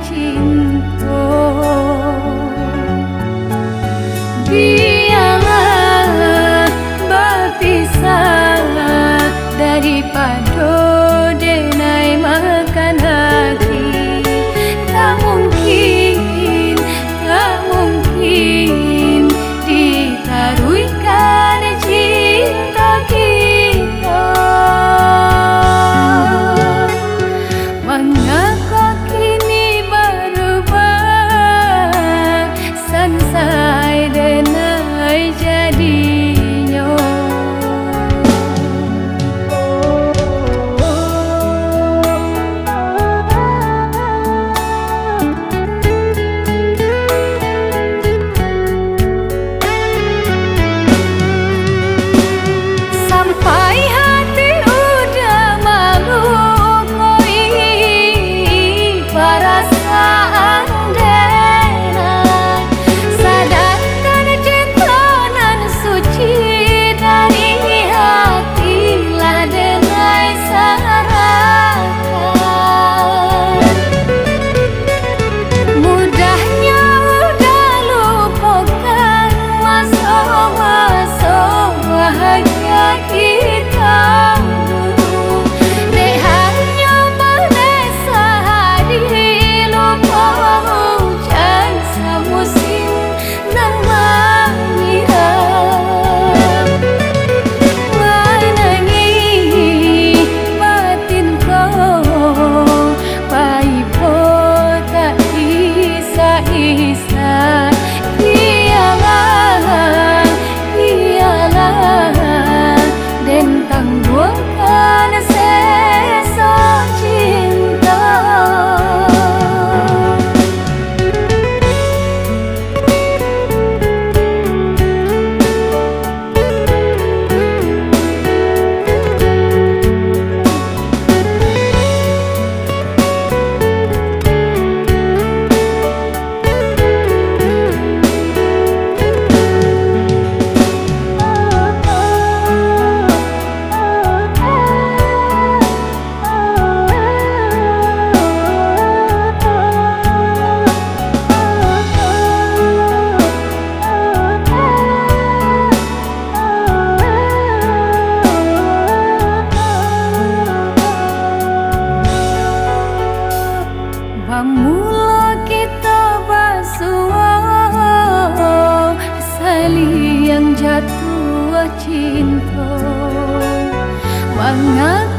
cinta. Biarlah berpisah daripada denai makan hati. Tak mungkin, tak mungkin ditaruhkan cinta kita. Mengapa kini berubah sampai denai jadinya. Sampai hati udah malu koi perasaan denai. Sadarkan cinta nan suci dari hati lah denai serahkan. Mudahnya udah lupakan masa-masa bahagia kita dulu. Dek hanya berdesa hari lupa hujan semusim nan menyiram. Menangis batin kau paipo tak isa-isa. Ialah, ialah dan tangguhkan sesa cinta. Pamula kita bersua saling jatuh cinta. Mengapa